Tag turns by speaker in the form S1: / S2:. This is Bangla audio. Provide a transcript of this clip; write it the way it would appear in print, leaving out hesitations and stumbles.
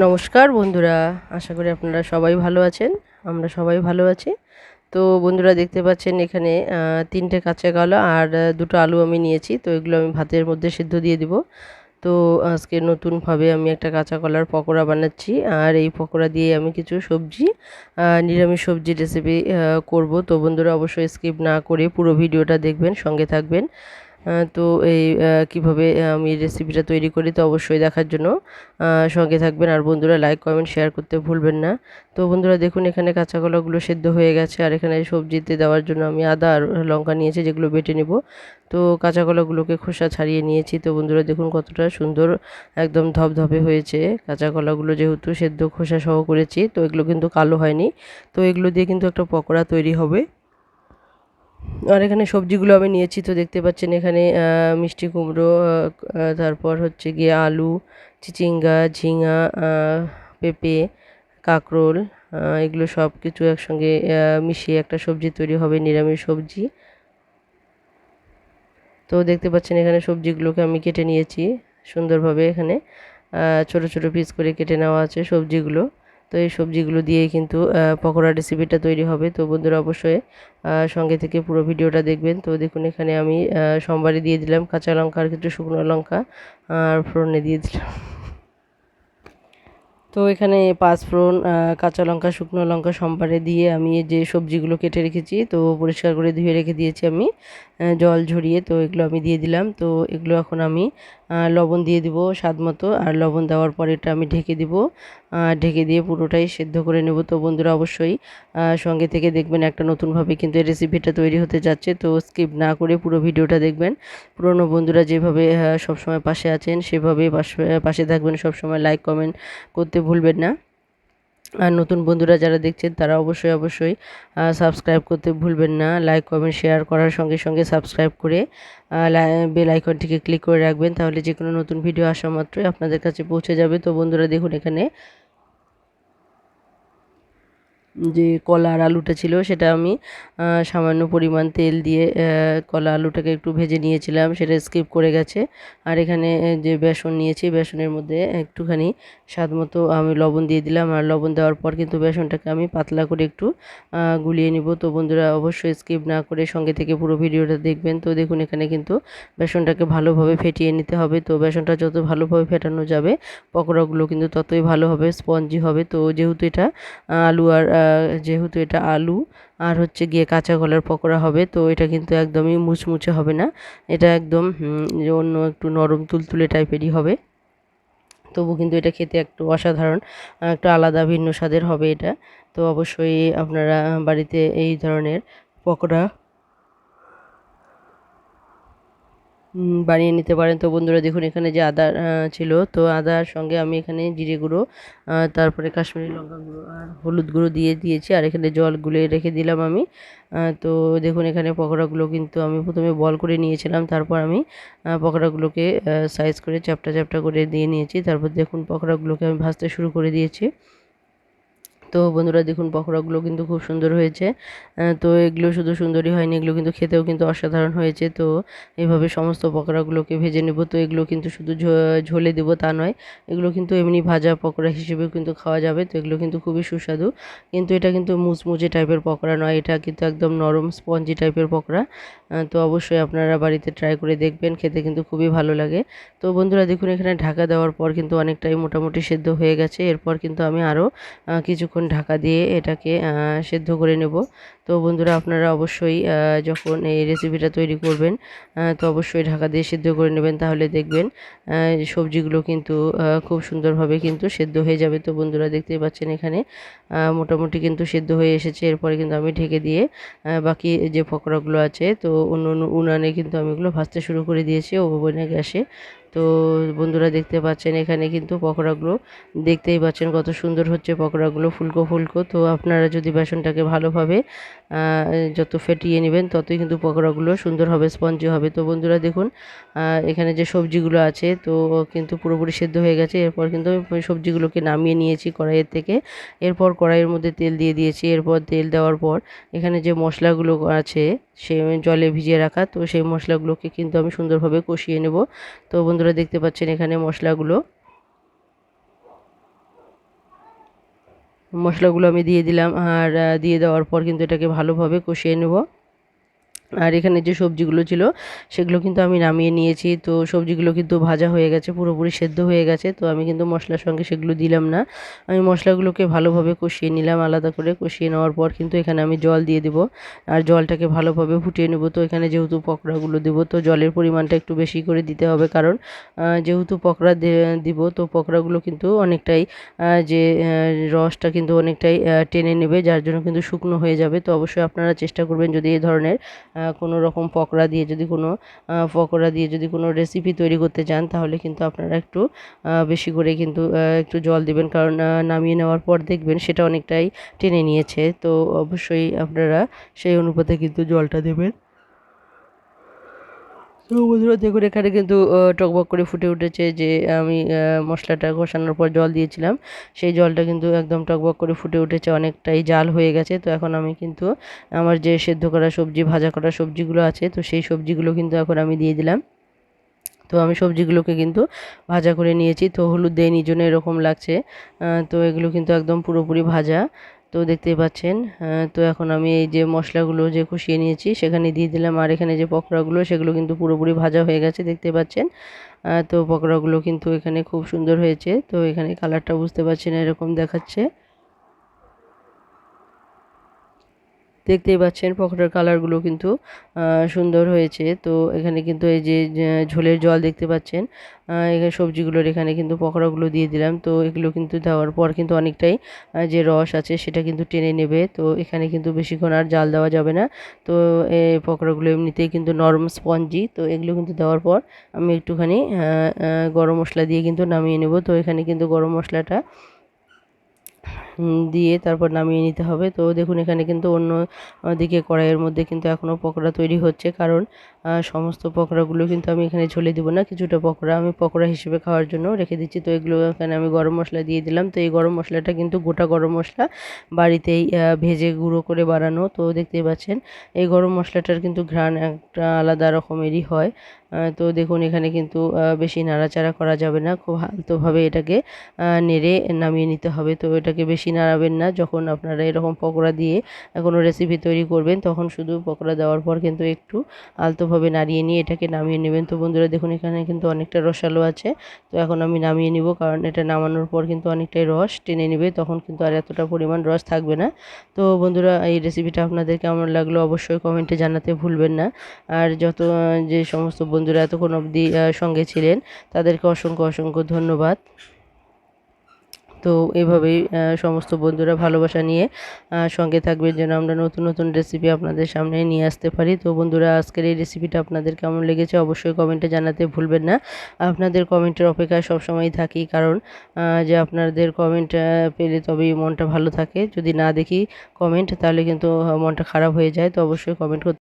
S1: নমস্কার বন্ধুরা, আশা করি আপনারা সবাই ভালো আছেন। আমরা সবাই ভালো আছি। তো বন্ধুরা দেখতে পাচ্ছেন এখানে ৩টে কাঁচা কলা আর ২টো আলু আমি নিয়েছি। তো এগুলো আমি ভাতের মধ্যে সিদ্ধ দিয়ে দিব। তো আজকে নতুনভাবে আমি একটা কাঁচা কলার পকোড়া বানাচ্ছি। আর এই পকোড়া দিয়ে আমি কিছু সবজি নিরামিষ সবজির রেসিপি করব। তো বন্ধুরা অবশ্যই স্কিপ না করে পুরো ভিডিওটা দেখবেন, সঙ্গে থাকবেন। তো এই কীভাবে আমি রেসিপিটা তৈরি করি তো অবশ্যই দেখার জন্য সঙ্গে থাকবেন। আর বন্ধুরা লাইক কমেন্ট শেয়ার করতে ভুলবেন না। তো বন্ধুরা দেখুন এখানে কাঁচা কলাগুলো সেদ্ধ হয়ে গেছে, আর এখানে সবজিতে দেওয়ার জন্য আমি আদা আর লঙ্কা নিয়েছি, যেগুলো বেটে নেব। তো কাঁচা কলাগুলোকে খোসা ছাড়িয়ে নিয়েছি। তো বন্ধুরা দেখুন কতটা সুন্দর একদম ধপধপে হয়েছে কাঁচা কলাগুলো, যেহেতু সেদ্ধ খোসা সহ করেছি। তো এগুলো কিন্তু কালো হয়নি। তো এগুলো দিয়ে কিন্তু একটা পকোড়া তৈরি হবে। আর এখানে সবজিগুলো আমি নিয়েছি, তো দেখতে পাচ্ছেন এখানে মিষ্টি কুমড়ো, তারপর হচ্ছে গিয়ে আলু, চিচিঙ্গা, ঝিঙা, পেঁপে, কাঁকরোল, এগুলো সব কিছু একসঙ্গে মিশিয়ে একটা সবজি তৈরি হবে, নিরামিষ সবজি। তো দেখতে পাচ্ছেন এখানে সবজিগুলোকে আমি কেটে নিয়েছি সুন্দরভাবে। এখানে ছোট ছোট পিস করে কেটে নেওয়া আছে সবজিগুলো। তো এই সবজিগুলো দিয়ে কিন্তু পকোড়া রেসিপিটা তৈরি হবে। তো বন্ধুরা অবশ্যই সঙ্গে থেকে পুরো ভিডিওটা দেখবেন। তো দেখুন এখানে আমি সোমবারে দিয়ে দিলাম কাঁচা লঙ্কা আর কিছু শুকনো লঙ্কা, আর ফোড়নে দিয়ে দিলাম। তো এখানে পাঁচফোড়ন, কাঁচা লঙ্কা, শুকনো লঙ্কা সম্বারে দিয়ে আমি যে সবজিগুলো কেটে রেখেছি, তো পরিষ্কার করে ধুয়ে রেখে দিয়েছি আমি জল ঝরিয়ে। তো এগুলো আমি দিয়ে দিলাম। তো এগুলো এখন আমি লবণ দিয়ে দিব স্বাদ মতো। আর লবণ দেওয়ার পর এটা আমি ঢেকে দিব। ঢেকে দিয়ে পুরোটাই সেদ্ধ করে নেব। তো বন্ধুরা অবশ্যই সঙ্গে থেকে দেখবেন, একটা নতুনভাবে কিন্তু এই রেসিপিটা তৈরি হতে যাচ্ছে। তো স্কিপ না করে পুরো ভিডিওটা দেখবেন। পুরনো বন্ধুরা যেভাবে সবসময় পাশে আছেন সেভাবে পাশে থাকবেন সবসময়। লাইক কমেন্ট করতে ভুলবেন না। আর নতুন বন্ধুরা যারা দেখছেন তারা অবশ্যই সাবস্ক্রাইব করতে ভুলবেন না। লাইক কমেন্ট শেয়ার করার সঙ্গে সঙ্গে সাবস্ক্রাইব করে বেল আইকনটিকে ক্লিক করে রাখবেন, তাহলে যে কোনো নতুন ভিডিও আসা মাত্রই আপনাদের কাছে পৌঁছে যাবে। তো বন্ধুরা দেখুন এখানে যে কলা আর আলুটা ছিল সেটা আমি সামান্য পরিমাণ তেল দিয়ে কলা আলুটাকে একটু ভেজে নিয়েছিলাম, সেটা স্কিপ করে গেছে। আর এখানে যে বেসন নিয়েছি, বেসনের মধ্যে একটুখানি স্বাদ মতো আমি লবণ দিয়ে দিলাম। আর লবণ দেওয়ার পর কিন্তু বেসনটাকে আমি পাতলা করে একটু গুলিয়ে নিব। তো বন্ধুরা অবশ্যই স্কিপ না করে সঙ্গে থেকে পুরো ভিডিওটা দেখবেন। তো দেখুন এখানে কিন্তু বেসনটাকে ভালোভাবে ফেটিয়ে নিতে হবে। তো বেসনটা যত ভালোভাবে ফেটানো যাবে পকোড়াগুলো কিন্তু ততই ভালো হবে, স্পঞ্জি হবে। তো যেহেতু এটা আলু আর হচ্ছে গিয়ে কাঁচা কলার পকোড়া হবে, তো এটা কিন্তু একদমই মুচমুচে হবে না। এটা একদম অন্য একটু নরম তুলতুলে টাইপেরই হবে। তবু কিন্তু এটা খেতে একটু অসাধারণ, একটু আলাদা ভিন্ন স্বাদের হবে এটা। তো অবশ্যই আপনারা বাড়িতে এই ধরনের পকোড়া বানিয়ে নিতে পারেন। তো বন্ধুরা দেখুন এখানে যে আদা ছিল, তো আদার সঙ্গে আমি এখানে জিরে গুঁড়ো, তারপরে কাশ্মীরি লঙ্কা গুঁড়ো আর হলুদ গুঁড়ো দিয়ে দিয়েছি। আর এখানে জল গুলে রেখে দিলাম আমি। তো দেখুন এখানে পকোড়াগুলো কিন্তু আমি প্রথমে বল করে নিয়েছিলাম, তারপর আমি পকোড়াগুলোকে সাইজ করে চ্যাপ্টা চ্যাপ্টা করে দিয়ে নিয়েছি। তারপর দেখুন পকোড়াগুলোকে আমি ভাজতে শুরু করে দিয়েছি। তো বন্ধুরা দেখুন পকোড়াগুলো কিন্তু খুব সুন্দর হয়েছে। তো এগুলো শুধু সুন্দরই হয়নি, এগুলো কিন্তু খেতেও কিন্তু অসাধারণ হয়েছে। তো এইভাবে সমস্ত পকোড়াগুলোকে ভেজে নেব। তো এগুলো কিন্তু শুধু ঝোলে দেবো তা নয়, এগুলো কিন্তু এমনি ভাজা পকোড়া হিসেবেও কিন্তু খাওয়া যাবে। তো এগুলো কিন্তু খুবই সুস্বাদু। কিন্তু এটা কিন্তু মুচমুচে টাইপের পকোড়া নয়, এটা কিন্তু একদম নরম স্পঞ্জি টাইপের পকোড়া। তো অবশ্যই আপনারা বাড়িতে ট্রাই করে দেখবেন, খেতে কিন্তু খুবই ভালো লাগে। তো বন্ধুরা দেখুন এখানে ঢাকা দেওয়ার পর কিন্তু অনেকটাই মোটামুটি সেদ্ধ হয়ে গেছে। এরপর কিন্তু আমি আরও কিছুক্ষণ ঢাকা দিয়ে এটাকে সেদ্ধ করে নেব। তো বন্ধুরা আপনারা অবশ্যই যখন এই রেসিপিটা তৈরি করবেন, তো অবশ্যই ঢাকা দিয়ে সেদ্ধ করে নেবেন, তাহলে দেখবেন সবজিগুলো কিন্তু খুব সুন্দরভাবে কিন্তু সেদ্ধ হয়ে যাবে। তো বন্ধুরা দেখতেই পাচ্ছেন এখানে মোটামুটি কিন্তু সেদ্ধ হয়ে এসেছে। এরপরে কিন্তু আমি ঢেকে দিয়ে বাকি যে পকোড়াগুলো আছে, তো অন্য উনানে কিন্তু আমি এগুলো ভাজতে শুরু করে দিয়েছি, ওভেনে গ্যাসে। তো বন্ধুরা দেখতে পাচ্ছেন এখানে কিন্তু পকোড়াগুলো দেখতেই পাচ্ছেন কত সুন্দর হচ্ছে পকোড়াগুলো, ফুলকো ফুলকো। তো আপনারা যদি বেসনটাকে ভালোভাবে যত ফেটিয়ে নেবেন ততই কিন্তু পকোড়াগুলো সুন্দর হবে, স্পঞ্জি হবে। তো বন্ধুরা দেখুন এখানে যে সবজিগুলো আছে তো কিন্তু পুরোপুরি সেদ্ধ হয়ে গেছে। এরপর কিন্তু আমি সবজিগুলোকে নামিয়ে নিয়েছি কড়াইয়ের থেকে। এরপর কড়াইয়ের মধ্যে তেল দিয়ে দিয়েছি। এরপর তেল দেওয়ার পর এখানে যে মশলাগুলো আছে সে জলে ভিজিয়ে রাখা, তো সেই মশলাগুলোকে কিন্তু আমি সুন্দরভাবে কষিয়ে নেব। তো বন্ধুরা দেখতে পাচ্ছেন এখানে মশলাগুলো মশলাগুলো আমি দিয়ে দিলাম, আর দিয়ে দেওয়ার পর কিন্তু এটাকে ভালোভাবে কষিয়ে নেব। আর এখানে যে সবজিগুলো ছিল সেগুলো কিন্তু আমি নামিয়ে নিয়েছি। তো সবজিগুলো কিন্তু ভাজা হয়ে গেছে, পুরোপুরি সেদ্ধ হয়ে গেছে। তো আমি কিন্তু মশলার সঙ্গে সেগুলো দিলাম না, আমি মশলাগুলোকে ভালোভাবে কষিয়ে নিলাম। আলাদা করে কষিয়ে নেওয়ার পর কিন্তু এখানে আমি জল দিয়ে দিব, আর জলটাকে ভালোভাবে ফুটিয়ে নেব। তো এখানে যেহেতু পকোড়াগুলো দেবো, তো জলের পরিমাণটা একটু বেশি করে দিতে হবে, কারণ যেহেতু পকোড়া দিব, তো পকোড়াগুলো কিন্তু অনেকটাই যে রসটা কিন্তু অনেকটাই টেনে নেবে, যার জন্য কিন্তু শুকনো হয়ে যাবে। তো অবশ্যই আপনারা চেষ্টা করবেন, যদি এই ধরনের কোনো রকম পকোড়া দিয়ে যদি কোনো রেসিপি তৈরি করতে চান, তাহলে কিন্তু আপনারা একটু বেশি করে কিন্তু একটু জল দিবেন, কারণ নামিয়ে নেওয়ার পর দেখবেন সেটা অনেকটাই টেনে নিয়েছে। তো অবশ্যই আপনারা সেই অনুপাতে কিন্তু জলটা দেবেন। তো বন্ধুরা দেখুন, এখানে কিন্তু টকবক করে ফুটে উঠেছে, যে আমি মশলাটা কষানোর পর জল দিয়েছিলাম, সেই জলটা কিন্তু একদম টকবক করে ফুটে উঠেছে, অনেকটাই জাল হয়ে গেছে। তো এখন আমি কিন্তু আমার যে সেদ্ধ করা সবজি, ভাজা করা সবজিগুলো আছে, তো সেই সবজিগুলো কিন্তু এখন আমি দিয়ে দিলাম। তো আমি সবজিগুলোকে কিন্তু ভাজা করে নিয়েছি, তো হলুদ দেয়নি জন্য এরকম লাগছে। তো এগুলো কিন্তু একদম পুরোপুরি ভাজা, তো দেখতেই পাচ্ছেন। তো এখন আমি এই যে মশলাগুলো যে কষিয়ে নিয়েছি সেখানে দিয়ে দিলাম, আর এখানে যে পকোড়াগুলো সেগুলো কিন্তু পুরোপুরি ভাজা হয়ে গেছে, দেখতে পাচ্ছেন। তো পকোড়াগুলো কিন্তু এখানে খুব সুন্দর হয়েছে। তো এখানে কালারটা বুঝতে পারছেন, এরকম দেখাচ্ছে, দেখতেই পাচ্ছেন পকোড়ার কালারগুলো কিন্তু সুন্দর হয়েছে। তো এখানে কিন্তু এই যে ঝোলের জল দেখতে পাচ্ছেন, এখানে সবজিগুলোর এখানে কিন্তু পকোড়াগুলো দিয়ে দিলাম। তো এগুলো কিন্তু দেওয়ার পর কিন্তু অনেকটাই যে রস আছে সেটা কিন্তু টেনে নেবে। তো এখানে কিন্তু বেশিক্ষণ আর জাল দেওয়া যাবে না। তো এই পকোড়াগুলো এমনিতেই কিন্তু নরম স্পঞ্জি, তো এগুলো কিন্তু দেওয়ার পর আমি একটুখানি গরম মশলা দিয়ে কিন্তু নামিয়ে নেব। তো এখানে কিন্তু গরম মশলাটা দিয়ে তারপর নামিয়ে নিতে হবে। তো দেখুন, এখানে কিন্তু অন্য দিকে কড়াইয়ের মধ্যে কিন্তু এখনও পকোড়া তৈরি হচ্ছে, কারণ সমস্ত পকোড়াগুলো কিন্তু আমি এখানে ঝোলে দিব না, কিছুটা পকোড়া আমি পকোড়া হিসেবে খাওয়ার জন্য রেখে দিচ্ছি। তো এগুলো এখানে আমি গরম মশলা দিয়ে দিলাম। তো এই গরম মশলাটা কিন্তু গোটা গরম মশলা, বাড়িতেই ভেজে গুঁড়ো করে বানানো। তো দেখতেই পাচ্ছেন, এই গরম মশলাটার কিন্তু ঘ্রাণ একটা আলাদা রকমেরই হয়। তো দেখুন, এখানে কিন্তু বেশি নাড়াচাড়া করা যাবে না, খুব আলতোভাবে এটাকে নেড়ে নামিয়ে নিতে হবে। তো এটাকে বেশি নাড়াবেন না, যখন আপনারা এরকম পকোড়া দিয়ে কোনো রেসিপি তৈরি করবেন, তখন শুধু পকোড়া দেওয়ার পর কিন্তু একটু আলতোভাবে নাড়িয়ে নিয়ে এটাকে নামিয়ে নেবেন। তো বন্ধুরা দেখুন, এখানে কিন্তু অনেকটা রসালো আছে। তো এখন আমি নামিয়ে নিব, কারণ এটা নামানোর পর কিন্তু অনেকটাই রস টেনে নেবে, তখন কিন্তু আর এতটা পরিমাণ রস থাকবে না। তো বন্ধুরা, এই রেসিপিটা আপনাদের কেমন লাগলো অবশ্যই কমেন্টে জানাতে ভুলবেন না। আর যে সমস্ত বন্ধুরা এতক্ষণ অবধি সঙ্গে ছিলেন, তাদেরকে অসংখ্য অসংখ্য ধন্যবাদ। তো এভাবেই সমস্ত বন্ধুরা ভালোবাসা নিয়ে সঙ্গে থাকবেন, যেন আমরা নতুন নতুন রেসিপি আপনাদের সামনে নিয়ে আসতে পারি। তো বন্ধুরা, আজকের এই রেসিপিটা আপনাদের কেমন লেগেছে অবশ্যই কমেন্টে জানাতে ভুলবেন না। আপনাদের কমেন্টের অপেক্ষায় সবসময় থাকি, কারণ যে আপনাদের কমেন্ট পেলে তবেই মনটা ভালো থাকে। যদি না দেখি কমেন্ট, তাহলে কিন্তু মনটা খারাপ হয়ে যায়। তো অবশ্যই কমেন্ট করতে